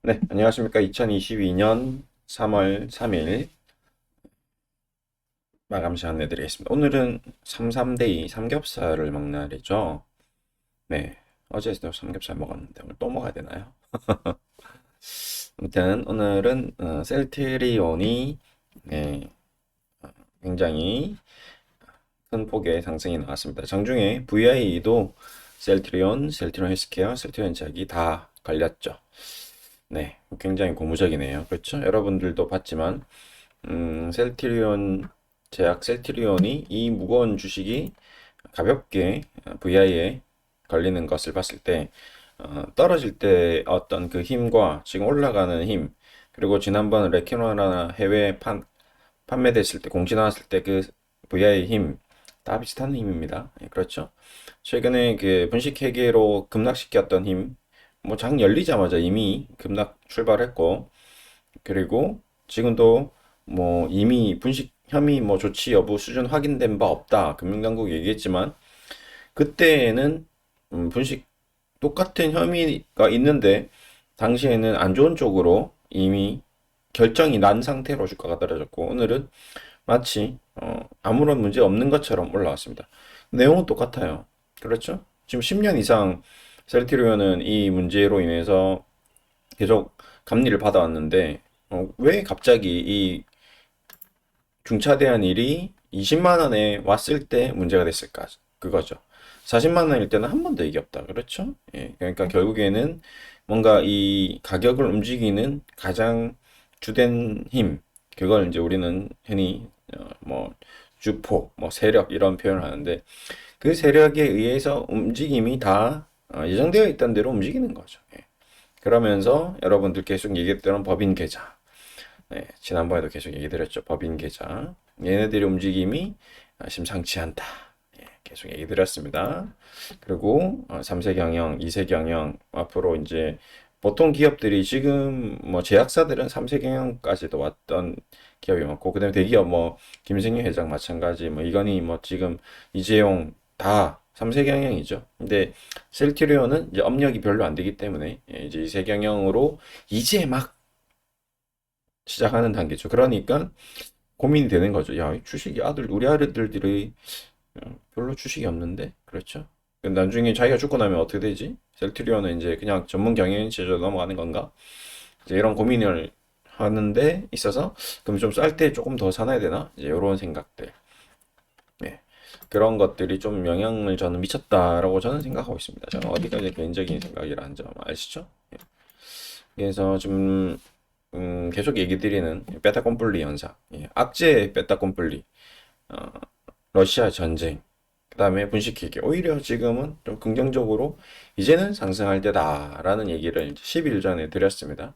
네, 안녕하십니까. 2022년 3월 3일 마감 시간 내드리겠습니다. 오늘은 33데이 삼겹살을 먹는 날이죠. 네, 어제도 삼겹살 먹었는데 오늘 또 먹어야 되나요? 아무튼 오늘은 셀트리온이 네, 굉장히 큰 폭의 상승이 나왔습니다. 장중에 VI도 셀트리온 헬스케어, 셀트리온 제약이 다 걸렸죠. 네, 굉장히 고무적이네요. 그렇죠? 여러분들도 봤지만 셀트리온 제약 셀트리온이 이 무거운 주식이 가볍게 VI에 걸리는 것을 봤을 때 떨어질 때 어떤 그 힘과 지금 올라가는 힘 그리고 지난번 레키노나 해외 판매됐을 때 공시 나왔을 때 그 VI 힘 다 비슷한 힘입니다. 예, 그렇죠? 최근에 그 분식 회계로 급락시켰던 힘, 뭐 장 열리자마자 이미 급락 출발했고 그리고 지금도 뭐 이미 분식 혐의 뭐 조치 여부 수준 확인된 바 없다. 금융당국 얘기했지만 그때에는 분식 똑같은 혐의가 있는데 당시에는 안 좋은 쪽으로 이미 결정이 난 상태로 주가가 떨어졌고 오늘은 마치 아무런 문제 없는 것처럼 올라왔습니다. 내용은 똑같아요. 그렇죠? 지금 10년 이상 셀트리온은 이 문제로 인해서 계속 감리를 받아왔는데 왜 갑자기 이 중차대한 일이 20만 원에 왔을 때 문제가 됐을까? 그거죠. 40만 원일 때는 한 번도 얘기 없다. 그렇죠? 예, 그러니까 결국에는 뭔가 이 가격을 움직이는 가장 주된 힘, 그걸 이제 우리는 흔히 뭐 주포, 뭐 세력 이런 표현을 하는데 그 세력에 의해서 움직임이 다 예정되어 있던 대로 움직이는 거죠. 예. 그러면서 여러분들 계속 얘기했던 법인 계좌, 네, 지난번에도 계속 얘기 드렸죠. 법인 계좌. 얘네들의 움직임이 심상치 않다. 예, 계속 얘기 드렸습니다. 그리고 3세 경영, 2세 경영 앞으로 이제 보통 기업들이 지금 뭐 제약사들은 3세 경영까지도 왔던 기업이 많고 그다음에 대기업 뭐 김승희 회장 마찬가지 뭐 이건희 뭐 지금 이재용 다 3세 경영이죠. 근데 셀트리온은 이제 업력이 별로 안 되기 때문에 이제 2세 경영으로 이제 막 시작하는 단계죠. 그러니까 고민이 되는 거죠. 야, 이 주식이 우리 아들들이 별로 주식이 없는데? 그렇죠? 나중에 자기가 죽고 나면 어떻게 되지? 셀트리온은 이제 그냥 전문 경영인 체제로 넘어가는 건가? 이제 이런 고민을 하는데 있어서 그럼 좀 쌀 때 조금 더 사놔야 되나? 이제 이런 생각들. 네. 그런 것들이 좀 영향을 저는 미쳤다라고 저는 생각하고 있습니다. 저는 어디까지 개인적인 생각이라는 점 아시죠? 예. 그래서 좀 계속 얘기 드리는 베타콤플리 현상, 예, 악재 베타콤플리, 어, 러시아 전쟁, 그 다음에 분식회계. 오히려 지금은 좀 긍정적으로 이제는 상승할 때다라는 얘기를 이제 10일 전에 드렸습니다.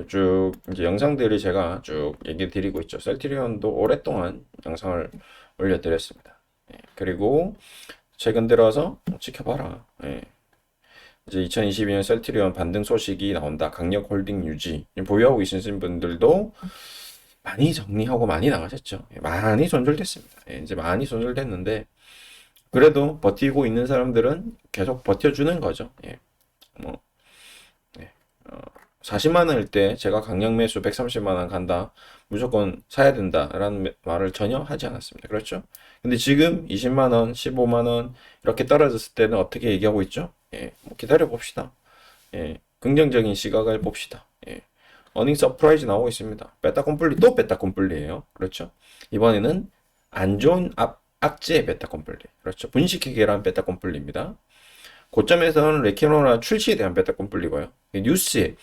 쭉 이제 영상들을 제가 쭉 얘기 드리고 있죠. 셀트리온도 오랫동안 영상을 올려드렸습니다. 예, 그리고 최근 들어서 지켜봐라. 예, 이제 2022년 셀트리온 반등 소식이 나온다. 강력 홀딩 유지. 보유하고 계신 분들도 많이 정리하고 많이 나가셨죠. 예, 많이 손절됐습니다. 예, 이제 많이 손절됐는데 그래도 버티고 있는 사람들은 계속 버텨주는 거죠. 예, 뭐 예, 어, 40만 원일 때 제가 강력 매수 130만 원 간다. 무조건 사야 된다라는 말을 전혀 하지 않았습니다. 그렇죠? 근데 지금 20만 원, 15만 원 이렇게 떨어졌을 때는 어떻게 얘기하고 있죠? 예, 뭐 기다려 봅시다. 예, 긍정적인 시각을 봅시다. 예, 어닝 서프라이즈 나오고 있습니다. 베타 콤플리 또 베타 콤플리예요. 그렇죠? 이번에는 안 좋은 악재 베타 콤플리. 그렇죠? 분식회계란 베타 콤플리입니다. 고점에서는 레키노나 출시에 대한 베타 콤플리고요. 뉴스에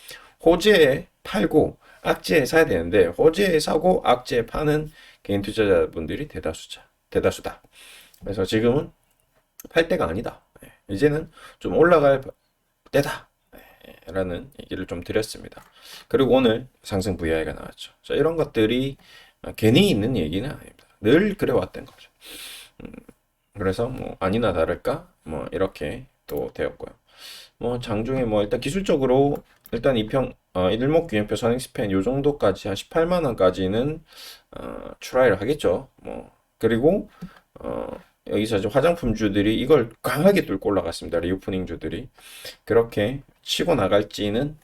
호재에 팔고 악재에 사야 되는데 호재에 사고 악재에 파는 개인 투자자분들이 대다수다. 그래서 지금은 팔 때가 아니다. 예, 이제는 좀 올라갈 때다. 라는 얘기를 좀 드렸습니다. 그리고 오늘 상승 VI가 나왔죠. 자, 이런 것들이 괜히 있는 얘기는 아닙니다. 늘 그래왔던 거죠. 그래서 뭐 아니나 다를까 뭐 이렇게 또 되었고요. 뭐 장중에 뭐 일단 기술적으로 일단 일목균형표 선행스팬 요 정도까지 한 18만 원까지는 트라이를 하겠죠. 뭐 그리고 어 여기서 이제 화장품주들이 이걸 강하게 뚫고 올라갔습니다. 리오프닝주들이 그렇게 치고 나갈지는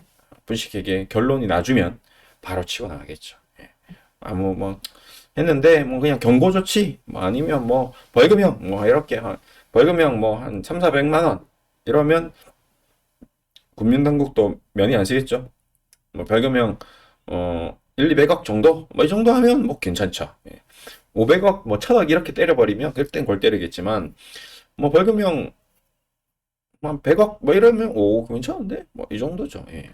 분식회계 결론이 나주면 바로 치고 나가겠죠. 예. 아무 뭐 했는데 뭐 그냥 경고 조치 뭐 아니면 뭐 벌금형 뭐 이렇게 벌금형 뭐 한 3, 400만 원 이러면 국민당국도 면이 안 쓰겠죠. 뭐 벌금형 1, 200억 정도 뭐 이 정도 하면 뭐 괜찮죠. 예. 500억 뭐 1000억 이렇게 때려버리면 그땐 골 때리겠지만 뭐 벌금형 한 100억 뭐 이러면 오 괜찮은데 뭐 이 정도죠. 예.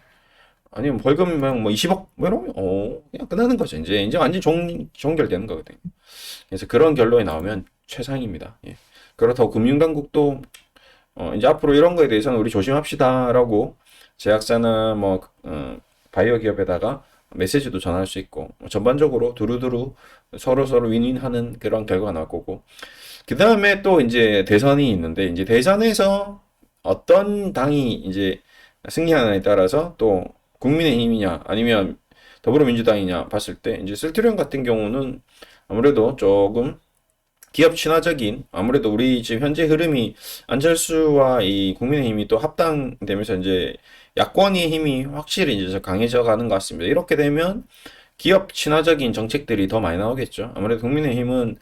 아니면 벌금형 뭐 20억 뭐 이러면 그냥 끝나는 거죠. 이제 완전 종결되는 거거든요. 그래서 그런 결론이 나오면 최상입니다. 예. 그렇다고 금융당국도 이제 앞으로 이런 거에 대해서는 우리 조심합시다라고 제약사나 뭐 바이오 기업에다가 메시지도 전할 수 있고 뭐 전반적으로 두루두루 서로 윈윈하는 그런 결과가 나올 거고 그 다음에 또 이제 대선이 있는데 이제 대선에서 어떤 당이 이제 승리하느냐에 따라서 또 국민의힘이냐 아니면 더불어민주당이냐 봤을 때 이제 쓸트리온 같은 경우는 아무래도 조금 기업 친화적인 아무래도 우리 지금 현재 흐름이 안철수와 이 국민의힘이 또 합당되면서 이제 야권의 힘이 확실히 이제 강해져 가는 것 같습니다. 이렇게 되면 기업 친화적인 정책들이 더 많이 나오겠죠. 아무래도 국민의힘은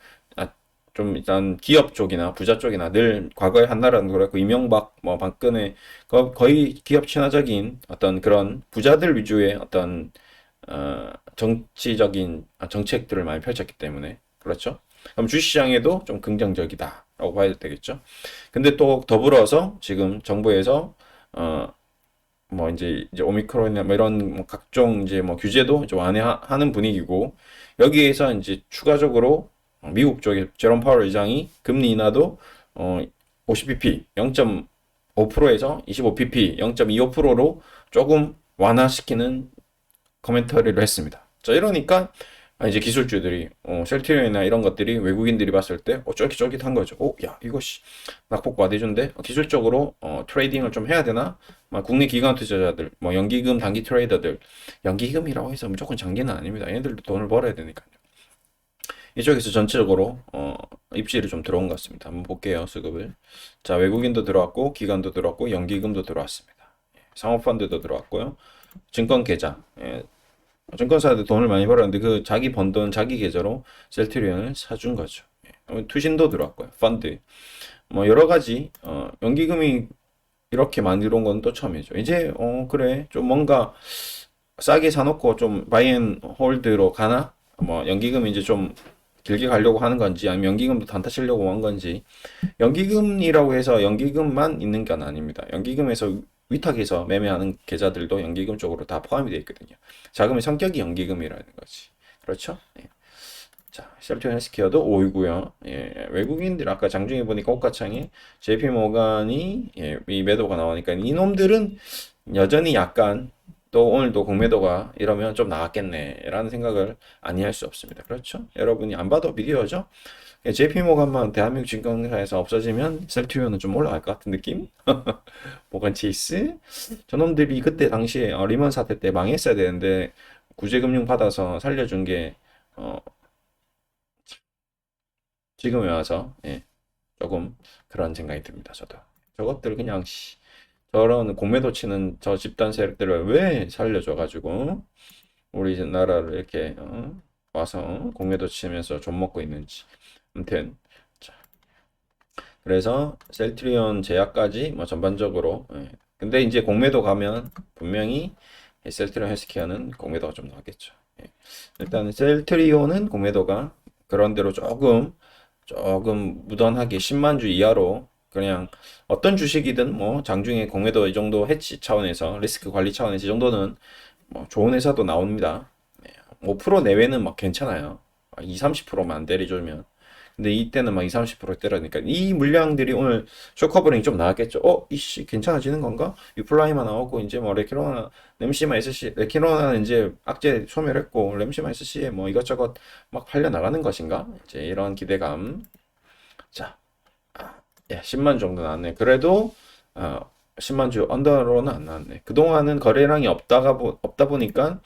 좀 일단 기업 쪽이나 부자 쪽이나 늘 과거에 한나라는 그랬고 이명박 뭐 박근혜 거의 기업 친화적인 어떤 그런 부자들 위주의 어떤 정치적인 정책들을 많이 펼쳤기 때문에 그렇죠. 그럼 주식시장에도 좀 긍정적이다라고 봐야 되겠죠. 근데 또 더불어서 지금 정부에서 뭐 이제 오미크론이나 뭐 이런 뭐 각종 이제 뭐 규제도 좀 완화하는 분위기고 여기에서 이제 추가적으로 미국 쪽에 제롬 파월 의장이 금리 인하도 50bp 0.5%에서 25bp 0.25%로 조금 완화시키는 코멘터리를 했습니다. 자 이러니까 이제 기술주들이 셀트리온이나 이런 것들이 외국인들이 봤을 때 쫄깃쫄깃한 거죠. 야 이거 낙폭 과대주인데 기술적으로 트레이딩을 좀 해야 되나? 막 국내 기관 투자자들, 뭐 연기금 단기 트레이더들, 연기금이라고 해서 무조건 장기는 아닙니다. 얘네들도 돈을 벌어야 되니까요. 이쪽에서 전체적으로 입질이 좀 들어온 것 같습니다. 한번 볼게요 수급을. 자 외국인도 들어왔고 기관도 들어왔고 연기금도 들어왔습니다. 상호펀드도 들어왔고요. 증권 계좌. 증권사들 돈을 많이 벌었는데 그 자기 번 돈 자기 계좌로 셀트리온을 사준 거죠. 투신도 들어왔고요. 펀드. 뭐 여러 가지 연기금이 이렇게 많이 들어온 건 또 처음이죠. 이제 그래 좀 뭔가 싸게 사놓고 좀 바이앤 홀드로 가나? 뭐 연기금 이제 좀 길게 가려고 하는 건지 아니면 연기금도 단타 치려고 한 건지 연기금이라고 해서 연기금만 있는 건 아닙니다. 연기금에서 위탁해서 매매하는 계좌들도 연기금 쪽으로 다 포함이 되어 있거든요. 자금의 성격이 연기금이라는 거지. 그렇죠? 예. 자, 셀트리온 헬스케어도 5위고요. 예, 외국인들 아까 장중에 보니까 옷가창에 JP 모간이 이 매도가 나오니까 이놈들은 여전히 약간 또 오늘도 공매도가 이러면 좀 나왔겠네 라는 생각을 아니 할 수 없습니다. 그렇죠? 여러분이 안 봐도 비디오죠? JP모간만 대한민국 증권사에서 없어지면 셀트리온은 좀 올라갈 것 같은 느낌? 모간 체이스? 저놈들이 그때 당시에 리먼 사태 때 망했어야 되는데 구제금융 받아서 살려준 게 지금에 와서 조금 그런 생각이 듭니다. 저도 저것들 그냥 저런 공매도 치는 저 집단 세력들을 왜 살려줘가지고 우리 나라를 이렇게 와서 공매도 치면서 좀 먹고 있는지. 아무튼 자, 그래서 셀트리온 제약까지 뭐 전반적으로 근데 이제 공매도 가면 분명히 셀트리온 헬스케어는 공매도가 좀 나겠죠. 일단 셀트리온은 공매도가 그런대로 조금 무던하게 10만 주 이하로 그냥 어떤 주식이든 뭐 장중에 공매도 이 정도 해치 차원에서 리스크 관리 차원에서 이 정도는 뭐 좋은 회사도 나옵니다. 5% 내외는 막 괜찮아요. 2, 30%만 안 때려주면. 근데 이때는 막 2, 30% 때려니까 이 물량들이 오늘 쇼커버링이 좀 나왔겠죠. 이씨 괜찮아지는 건가? 유플라이만 나오고 이제 뭐 레키로나, 램시마 SC, 레키로나는 이제 악재 소멸했고 램시마 SC에 뭐 이것저것 막 팔려 나가는 것인가? 이제 이런 기대감. 자, 10만 정도 나왔네. 그래도 10만 주 언더로는 안 나왔네. 그동안은 거래량이 없다 보니까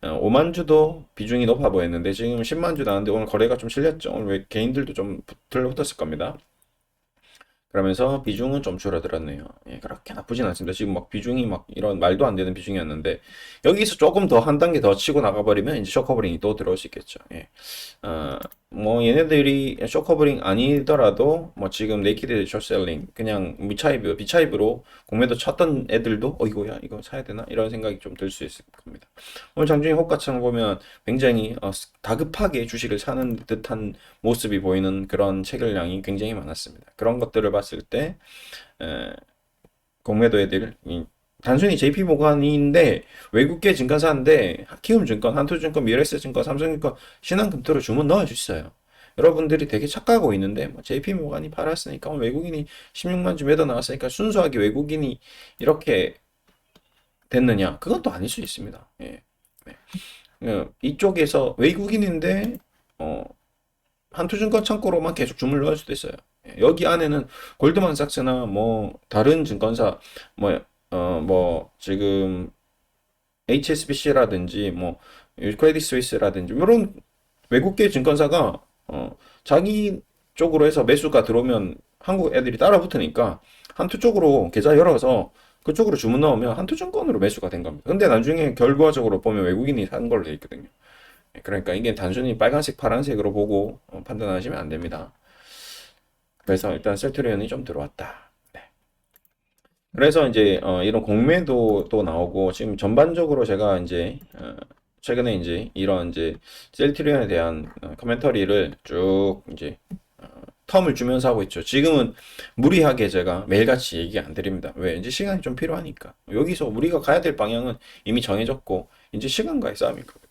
5만 주도 비중이 높아 보였는데 지금 10만 주 나왔는데 오늘 거래가 좀 실렸죠. 오늘 왜 개인들도 좀 들러붙었을 겁니다. 그러면서 비중은 좀 줄어들었네요. 예, 그렇게 나쁘진 않습니다. 지금 막 비중이 막 이런 말도 안 되는 비중이었는데 여기서 조금 더 한 단계 더 치고 나가버리면 이제 쇼커버링이 또 들어올 수 있겠죠. 예. 어, 뭐 얘네들이 쇼커버링 아니더라도 뭐 지금 네이키드 숏셀링 그냥 비차입으로 공매도 쳤던 애들도 이거야 이거 사야 되나 이런 생각이 좀 들 수 있을 겁니다. 오늘 장중에 호가창 보면 굉장히 다급하게 주식을 사는 듯한 모습이 보이는 그런 체결량이 굉장히 많았습니다. 그런 것들을 봤을 때 에, 공매도 애들 단순히 JP모간인데 외국계 증권사인데 키움증권, 한토증권, 미래에셋증권, 삼성증권, 신한금토를 주문 넣어줄 수 있어요. 여러분들이 되게 착각하고 있는데 뭐 JP모간이 팔았으니까 외국인이 16만 주 매도 나왔으니까 순수하게 외국인이 이렇게 됐느냐? 그건 또 아닐 수 있습니다. 예. 네. 이쪽에서 외국인인데 어, 한투증권 창고로만 계속 주문을 넣을 수도 있어요. 예, 여기 안에는 골드만삭스나 뭐 다른 증권사 뭐 지금 HSBC라든지 뭐 크레딧 스위스라든지 이런 외국계 증권사가 자기 쪽으로 해서 매수가 들어오면 한국 애들이 따라 붙으니까 한투 쪽으로 계좌 열어서 그쪽으로 주문 넣으면 한투증권으로 매수가 된 겁니다. 근데 나중에 결과적으로 보면 외국인이 산 걸로 돼 있거든요. 그러니까 이게 단순히 빨간색, 파란색으로 보고 판단하시면 안 됩니다. 그래서 일단 셀트리온이 좀 들어왔다. 네. 그래서 이제 이런 공매도 또 나오고 지금 전반적으로 제가 이제 최근에 이제 이런 이제 셀트리온에 대한 커멘터리를 쭉 이제 텀을 주면서 하고 있죠. 지금은 무리하게 제가 매일같이 얘기 안 드립니다. 왜? 이제 시간이 좀 필요하니까. 여기서 우리가 가야 될 방향은 이미 정해졌고 이제 시간과의 싸움이거든요.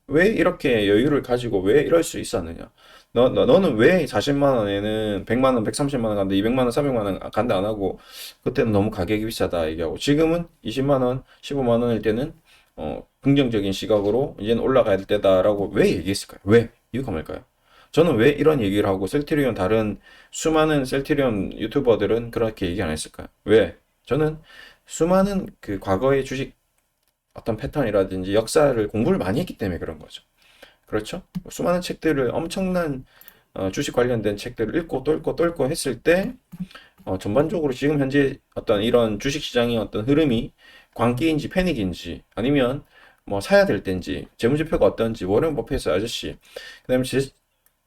왜 이렇게 여유를 가지고 왜 이럴 수 있었느냐? 너는 왜 40만 원에는 100만 원, 130만 원 간다, 200만 원, 300만 원 간다 안 하고, 그때는 너무 가격이 비싸다 얘기하고, 지금은 20만 원, 15만 원일 때는, 긍정적인 시각으로 이제는 올라가야 될 때다라고 왜 얘기했을까요? 왜? 이유가 뭘까요? 저는 왜 이런 얘기를 하고, 셀트리온 다른 수많은 셀트리온 유튜버들은 그렇게 얘기 안 했을까요? 왜? 저는 수많은 그 과거의 주식 어떤 패턴이라든지 역사를 공부를 많이 했기 때문에 그런 거죠. 그렇죠? 수많은 책들을 엄청난 주식 관련된 책들을 읽고 또 읽고 또 읽고 했을 때 전반적으로 지금 현재 어떤 이런 주식 시장의 어떤 흐름이 광기인지 패닉인지 아니면 뭐 사야 될 때인지 재무제표가 어떤지 워렌 버핏의 아저씨 그다음에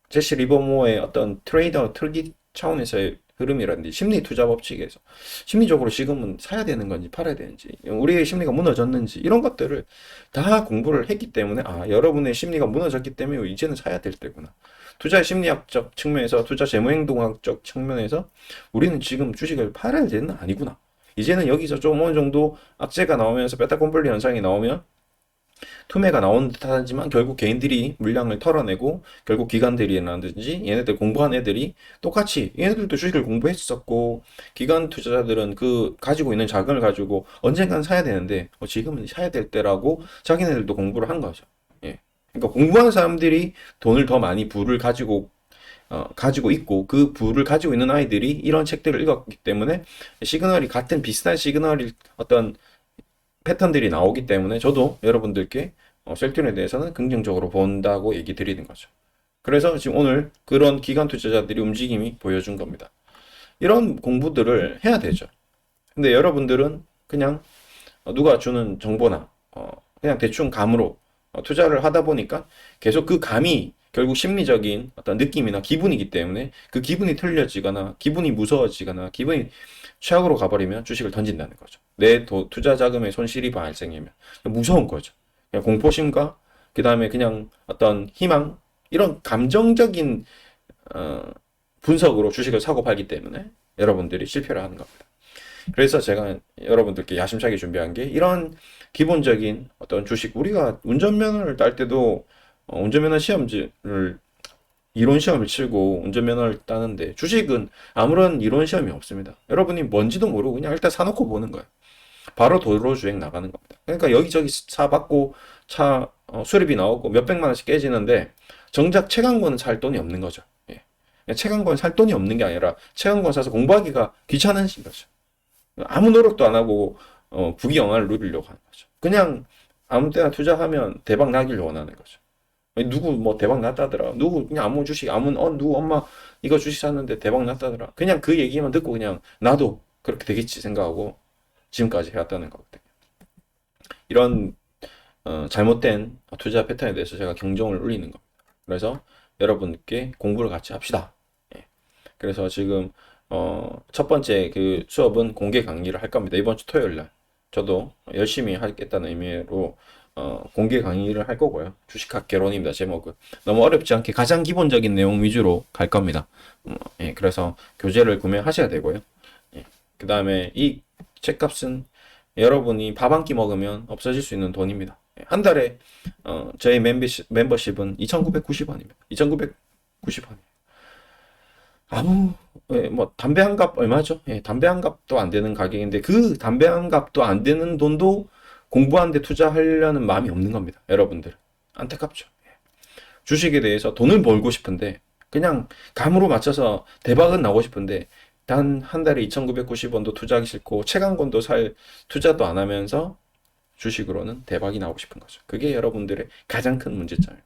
제시 리버모어의 어떤 트레이더 특기 차원에서의 흐름이라든지 심리 투자 법칙에서 심리적으로 지금은 사야 되는 건지 팔아야 되는지 우리의 심리가 무너졌는지 이런 것들을 다 공부를 했기 때문에 여러분의 심리가 무너졌기 때문에 이제는 사야 될 때구나. 투자 심리학적 측면에서 투자 재무행동학적 측면에서 우리는 지금 주식을 팔아야 되는 아니구나. 이제는 여기서 좀 어느 정도 악재가 나오면서 베타콤플리 현상이 나오면 투매가 나오는 듯 하지만 결국 개인들이 물량을 털어내고 결국 기관들이라든지 얘네들 공부한 애들이 똑같이 얘네들도 주식을 공부했었고 기관 투자자들은 그 가지고 있는 자금을 가지고 언젠간 사야 되는데 지금은 사야 될 때라고 자기네들도 공부를 한 거죠. 예. 그러니까 공부하는 사람들이 돈을 더 많이 부를 가지고 있고 그 부를 가지고 있는 아이들이 이런 책들을 읽었기 때문에 시그널이 같은 비슷한 시그널이 어떤 패턴들이 나오기 때문에 저도 여러분들께 셀트리온에 대해서는 긍정적으로 본다고 얘기 드리는 거죠. 그래서 지금 오늘 그런 기관 투자자들이 움직임이 보여준 겁니다. 이런 공부들을 해야 되죠. 근데 여러분들은 그냥 누가 주는 정보나 그냥 대충 감으로 투자를 하다 보니까 계속 그 감이 결국 심리적인 어떤 느낌이나 기분이기 때문에 그 기분이 틀려지거나 기분이 무서워지거나 기분이 최악으로 가버리면 주식을 던진다는 거죠. 내 투자 자금의 손실이 발생하면 무서운 거죠. 그냥 공포심과 그 다음에 그냥 어떤 희망 이런 감정적인 어, 분석으로 주식을 사고 팔기 때문에 여러분들이 실패를 하는 겁니다. 그래서 제가 여러분들께 야심차게 준비한 게 이런 기본적인 어떤 주식 우리가 운전면허를 딸 때도 운전면허 시험을 이론 시험을 치고 운전면허를 따는데 주식은 아무런 이론 시험이 없습니다. 여러분이 뭔지도 모르고 그냥 일단 사놓고 보는 거예요. 바로 도로 주행 나가는 겁니다. 그러니까 여기저기 사 받고 차 수리비 나오고 몇백만 원씩 깨지는데 정작 채광권은 살 돈이 없는 거죠. 예. 채광권 살 돈이 없는 게 아니라 채광권 사서 공부하기가 귀찮은 거죠. 아무 노력도 안 하고 부귀영화를 누리려고 하는 거죠. 그냥 아무 때나 투자하면 대박 나길 원하는 거죠. 아니, 누구 뭐 대박 났다더라. 누구 그냥 아무 주식 아무 누구 엄마 이거 주식 샀는데 대박 났다더라. 그냥 그 얘기만 듣고 그냥 나도 그렇게 되겠지 생각하고 지금까지 해왔다는 거거든요. 이런 잘못된 투자 패턴에 대해서 제가 경종을 울리는 겁니다. 그래서 여러분께 공부를 같이 합시다. 예. 그래서 지금 첫 번째 그 수업은 공개 강의를 할 겁니다. 이번 주 토요일 날 저도 열심히 하겠다는 의미로 공개 강의를 할 거고요. 주식학 개론입니다. 제목은 너무 어렵지 않게 가장 기본적인 내용 위주로 갈 겁니다. 예, 그래서 교재를 구매하셔야 되고요. 예, 그 다음에 이 책값은 여러분이 밥 한 끼 먹으면 없어질 수 있는 돈입니다. 예, 한 달에 저희 멤버십은 2,990원입니다. 2,990원. 아무 뭐 담배 한 갑 얼마죠? 예, 담배 한 갑도 안 되는 가격인데 그 담배 한 갑도 안 되는 돈도 공부하는데 투자하려는 마음이 없는 겁니다. 여러분들 안타깝죠. 주식에 대해서 돈을 벌고 싶은데 그냥 감으로 맞춰서 대박은 나고 싶은데 단 한 달에 2,990원도 투자하기 싫고 책 한 권도 살 투자도 안 하면서 주식으로는 대박이 나오고 싶은 거죠. 그게 여러분들의 가장 큰 문제점입니다.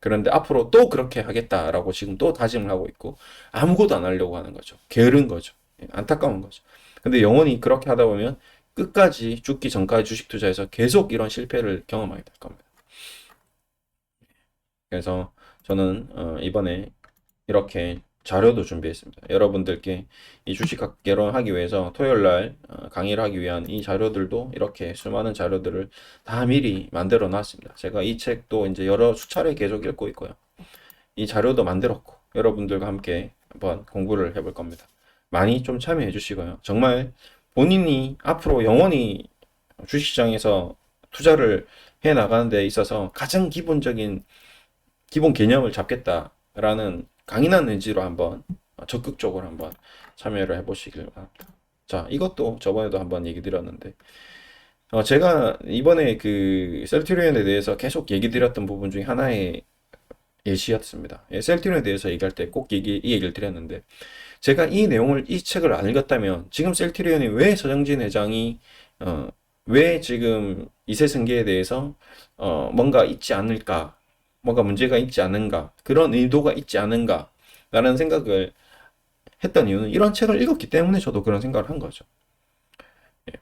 그런데 앞으로 또 그렇게 하겠다라고 지금 또 다짐을 하고 있고 아무것도 안 하려고 하는 거죠. 게으른 거죠. 예, 안타까운 거죠. 근데 영원히 그렇게 하다 보면 끝까지 죽기 전까지 주식 투자해서 계속 이런 실패를 경험하게 될 겁니다. 그래서 저는 이번에 이렇게 자료도 준비했습니다. 여러분들께 이 주식학 개론하기 위해서 토요일 날 강의를 하기 위한 이 자료들도 이렇게 수많은 자료들을 다 미리 만들어 놨습니다. 제가 이 책도 이제 여러 수차례 계속 읽고 있고요. 이 자료도 만들었고 여러분들과 함께 한번 공부를 해볼 겁니다. 많이 좀 참여해 주시고요. 정말 본인이 앞으로 영원히 주식시장에서 투자를 해 나가는 데 있어서 가장 기본적인 기본 개념을 잡겠다라는 강인한 의지로 한번 적극적으로 한번 참여를 해보시길 바랍니다. 자, 이것도 저번에도 한번 얘기 드렸는데 제가 이번에 그 셀트리온에 대해서 계속 얘기 드렸던 부분 중에 하나의 예시였습니다. 예, 셀트리온에 대해서 얘기할 때 꼭 이 얘기를 드렸는데 제가 이 내용을 이 책을 안 읽었다면 지금 셀트리온이 왜 서정진 회장이 왜 지금 이세 승계에 대해서 뭔가 있지 않을까, 뭔가 문제가 있지 않은가, 그런 의도가 있지 않은가 라는 생각을 했던 이유는 이런 책을 읽었기 때문에 저도 그런 생각을 한 거죠.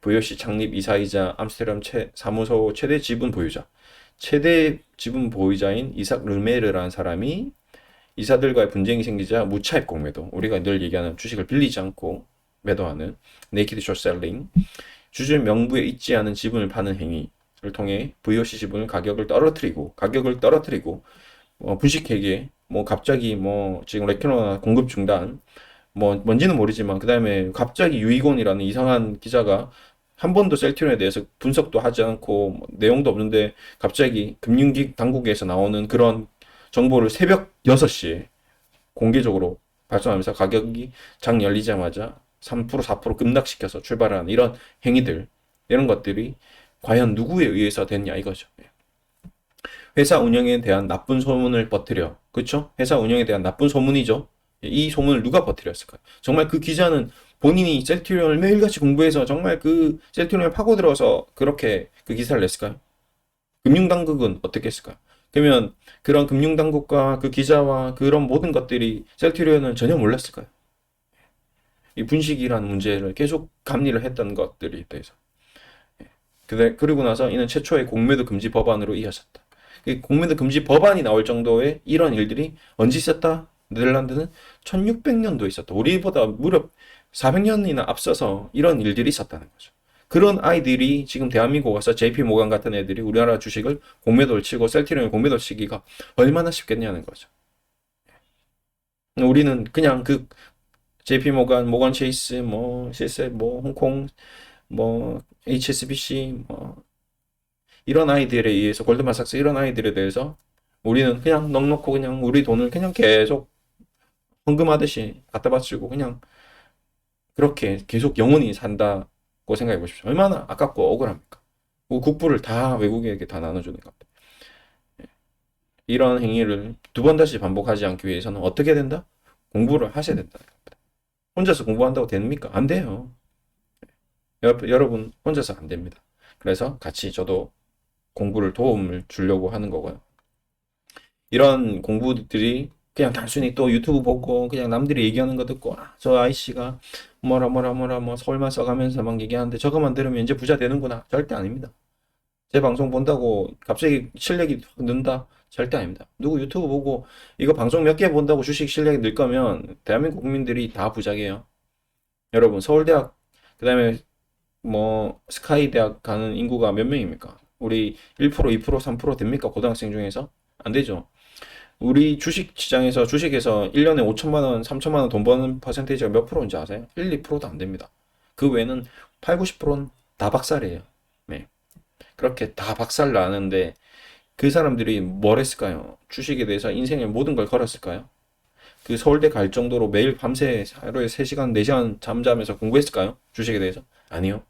VOC 창립 이사이자 암스테르담 사무소 최대 지분 보유자, 최대 지분 보유자인 이삭 르메르라는 사람이 이사들과의 분쟁이 생기자 무차입 공매도, 우리가 늘 얘기하는 주식을 빌리지 않고 매도하는 네이키드 숏셀링, 주주 명부에 있지 않은 지분을 파는 행위를 통해 VOC 지분을 가격을 떨어뜨리고 분식회계, 뭐 갑자기 뭐 지금 레큐너나 공급 중단, 뭐 뭔지는 모르지만 그 다음에 갑자기 유이곤이라는 이상한 기자가 한 번도 셀트리온에 대해서 분석도 하지 않고 뭐 내용도 없는데 갑자기 금융기 당국에서 나오는 그런 정보를 새벽 6시에 공개적으로 발송하면서 가격이 장 열리자마자 3% 4% 급락시켜서 출발하는 이런 행위들, 이런 것들이 과연 누구에 의해서 됐냐 이거죠. 회사 운영에 대한 나쁜 소문을 퍼뜨려. 그렇죠? 회사 운영에 대한 나쁜 소문이죠. 이 소문을 누가 퍼뜨렸을까요? 정말 그 기자는 본인이 셀트리온을 매일같이 공부해서 정말 그 셀트리온을 파고들어서 그렇게 그 기사를 냈을까요? 금융당국은 어떻게 했을까요? 그러면 그런 금융당국과 그 기자와 그런 모든 것들이 셀트리온은 전혀 몰랐을까요? 이 분식이라는 문제를 계속 감리를 했던 것들에 대해서. 그리고 나서 이는 최초의 공매도 금지 법안으로 이어졌다. 공매도 금지 법안이 나올 정도의 이런 일들이 언제 있었다? 네덜란드는 1600년도에 있었다. 우리보다 무려 400년이나 앞서서 이런 일들이 있었다는 거죠. 그런 아이들이 지금 대한민국 와서 JP 모간 같은 애들이 우리나라 주식을 공매도를 치고 셀트리온을 공매도를 치기가 얼마나 쉽겠냐는 거죠. 우리는 그냥 그 JP 모간 체이스, 뭐 실세, 뭐 홍콩, 뭐 HSBC, 뭐 이런 아이들에 의해서 골드만삭스 이런 아이들에 대해서 우리는 그냥 넉넉고 그냥 우리 돈을 그냥 계속 헌금하듯이 갖다 바치고 그냥 그렇게 계속 영원히 산다고 생각해 보십시오. 얼마나 아깝고 억울합니까? 국부를 다 외국에게 다 나눠주는 겁니다. 이런 행위를 두 번 다시 반복하지 않기 위해서는 어떻게 된다? 공부를 하셔야 된다는 겁니다. 혼자서 공부한다고 됩니까? 안 돼요. 여러분 혼자서 안 됩니다. 그래서 같이 저도 공부를 도움을 주려고 하는 거고요. 이런 공부들이 그냥 단순히 또 유튜브 보고 그냥 남들이 얘기하는 거 듣고 저 아이씨가 뭐라 뭐라 뭐라 뭐 서울만 써가면서 막 얘기하는데 저것만 들으면 이제 부자 되는구나. 절대 아닙니다. 제 방송 본다고 갑자기 실력이 확 는다? 절대 아닙니다. 누구 유튜브 보고 이거 방송 몇 개 본다고 주식 실력이 늘 거면 대한민국 국민들이 다 부자게요. 여러분 서울대학 그다음에 뭐 스카이 대학 가는 인구가 몇 명입니까? 우리 1%, 2%, 3% 됩니까? 고등학생 중에서? 안 되죠. 우리 주식 시장에서 주식에서 1년에 5천만 원, 3천만 원 돈 버는 퍼센테이지가 몇 프로인지 아세요? 1, 2%도 안 됩니다. 그 외에는 8, 90%는 다 박살이에요. 네. 그렇게 다 박살 나는데 그 사람들이 뭘 했을까요? 주식에 대해서 인생의 모든 걸 걸었을까요? 그 서울대 갈 정도로 매일 밤새 하루에 3시간, 4시간 잠자면서 공부했을까요? 주식에 대해서? 아니요.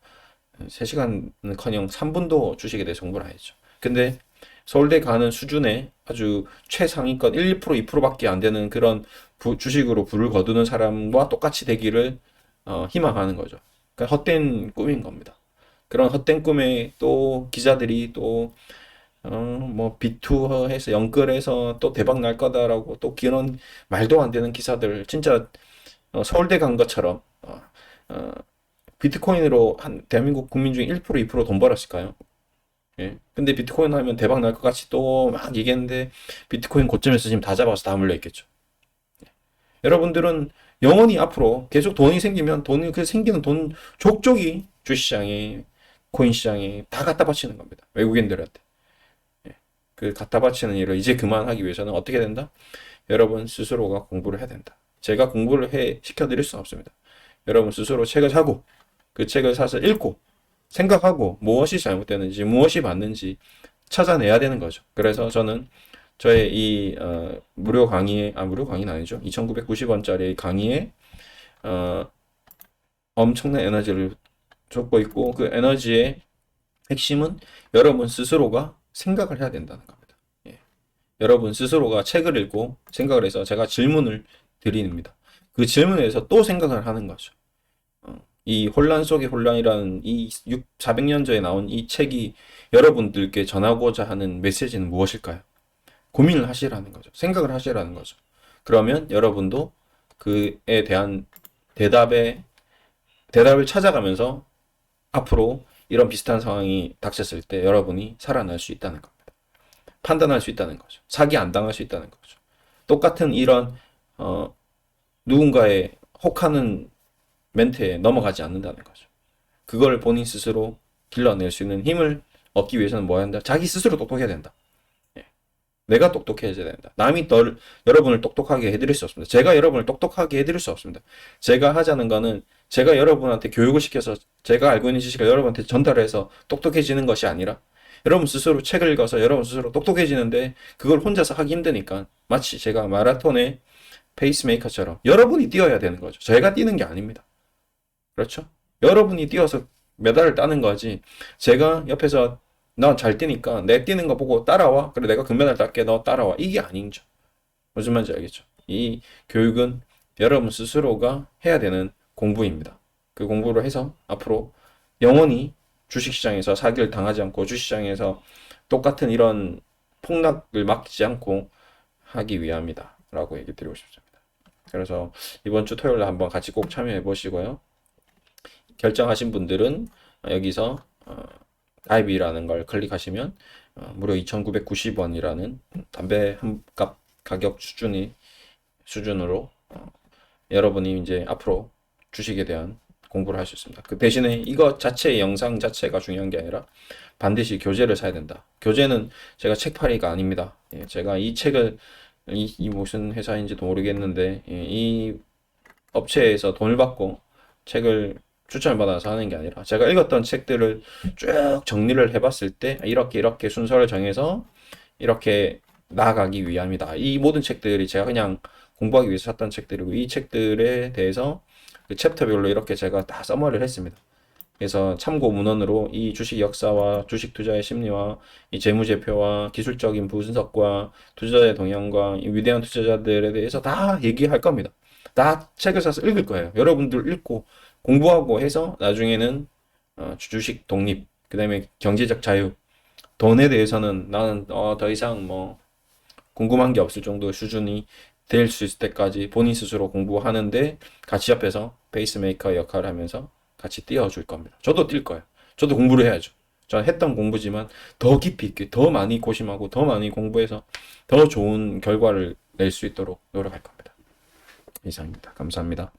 3시간은커녕 3분도 주식에 대해서 공부를 안 했죠. 근데 서울대 가는 수준의 아주 최상위권 1, 2%, 2%밖에 안 되는 그런 주식으로 불을 거두는 사람과 똑같이 되기를 희망하는 거죠. 그러니까 헛된 꿈인 겁니다. 그런 헛된 꿈에 또 기자들이 또 뭐 비투해서 연끌해서 또 대박 날 거다라고 또 그런 말도 안 되는 기사들 진짜 서울대 간 것처럼 어, 비트코인으로 한 대한민국 국민 중에 1% 2%돈 벌었을까요? 예. 근데 비트코인 하면 대박 날 것 같이 또 막 얘기했는데 비트코인 고점에서 지금 다 잡아서 다 물려 있겠죠. 여러분들은 영원히 앞으로 계속 돈이 생기면 돈이 그 생기는 돈 족족이 주시장에 코인 시장에 다 갖다 바치는 겁니다. 외국인들한테. 그 갖다 바치는 일을 이제 그만하기 위해서는 어떻게 된다? 여러분 스스로가 공부를 해야 된다. 제가 공부를 시켜드릴 수 없습니다. 여러분 스스로 책을 사고 그 책을 사서 읽고 생각하고 무엇이 잘못되는지 무엇이 맞는지 찾아내야 되는 거죠. 그래서 저는 저의 이 무료 강의에 무료 강의는 아니죠. 2,990원짜리 강의에 어, 엄청난 에너지를 쏟고 있고 그 에너지의 핵심은 여러분 스스로가 생각을 해야 된다는 겁니다. 예. 여러분 스스로가 책을 읽고 생각을 해서 제가 질문을 드립니다. 그 질문에 대해서 또 생각을 하는 거죠. 이 혼란 속의 혼란이라는 이 400년 전에 나온 이 책이 여러분들께 전하고자 하는 메시지는 무엇일까요? 고민을 하시라는 거죠. 생각을 하시라는 거죠. 그러면 여러분도 그에 대한 대답을 찾아가면서 앞으로 이런 비슷한 상황이 닥쳤을 때 여러분이 살아날 수 있다는 겁니다. 판단할 수 있다는 거죠. 사기 안 당할 수 있다는 거죠. 똑같은 이런 어, 누군가의 혹하는 멘트에 넘어가지 않는다는 거죠. 그걸 본인 스스로 길러낼 수 있는 힘을 얻기 위해서는 뭐 해야 한다? 자기 스스로 똑똑해야 된다. 예. 내가 똑똑해져야 된다. 남이 여러분을 똑똑하게 해드릴 수 없습니다. 제가 여러분을 똑똑하게 해드릴 수 없습니다. 제가 하자는 거는 제가 여러분한테 교육을 시켜서 제가 알고 있는 지식을 여러분한테 전달해서 똑똑해지는 것이 아니라 여러분 스스로 책을 읽어서 여러분 스스로 똑똑해지는데 그걸 혼자서 하기 힘드니까 마치 제가 마라톤의 페이스메이커처럼 여러분이 뛰어야 되는 거죠. 제가 뛰는 게 아닙니다. 그렇죠? 여러분이 뛰어서 메달을 따는 거지. 제가 옆에서 나 잘 뛰니까 내 뛰는 거 보고 따라와. 그래 내가 금메달 딸게 너 따라와. 이게 아니죠. 무슨 말인지 알겠죠? 이 교육은 여러분 스스로가 해야 되는 공부입니다. 그 공부를 해서 앞으로 영원히 주식시장에서 사기를 당하지 않고 주식시장에서 똑같은 이런 폭락을 막지 않고 하기 위함이다. 라고 얘기 드리고 싶습니다. 그래서 이번 주 토요일에 한번 같이 꼭 참여해 보시고요. 결정하신 분들은 여기서 가입이라는 걸 클릭하시면 무려 2,990원이라는 담배 한 값 가격 수준으로 여러분이 이제 앞으로 주식에 대한 공부를 할 수 있습니다. 그 대신에 이거 자체의 영상 자체가 중요한 게 아니라 반드시 교재를 사야 된다. 교재는 제가 책팔이가 아닙니다. 예, 제가 이 책을 이 무슨 회사인지도 모르겠는데 이 업체에서 돈을 받고 책을 추천을 받아서 하는 게 아니라 제가 읽었던 책들을 쭉 정리를 해봤을 때 이렇게 순서를 정해서 이렇게 나아가기 위함이다. 이 모든 책들이 제가 그냥 공부하기 위해서 샀던 책들이고 이 책들에 대해서 그 챕터별로 이렇게 제가 다 써머리를 했습니다. 그래서 참고 문헌으로 이 주식 역사와 주식 투자의 심리와 이 재무제표와 기술적인 분석과 투자자의 동향과 이 위대한 투자자들에 대해서 다 얘기할 겁니다. 다 책을 사서 읽을 거예요. 여러분들 읽고 공부하고 해서 나중에는 주식 독립, 그 다음에 경제적 자유, 돈에 대해서는 나는 더 이상 뭐 궁금한 게 없을 정도 수준이 될 수 있을 때까지 본인 스스로 공부하는데 같이 옆에서 페이스메이커 역할을 하면서 같이 띄워줄 겁니다. 저도 뛸 거예요. 저도 공부를 해야죠. 저는 했던 공부지만 더 깊이 있게, 더 많이 고심하고 더 많이 공부해서 더 좋은 결과를 낼 수 있도록 노력할 겁니다. 이상입니다. 감사합니다.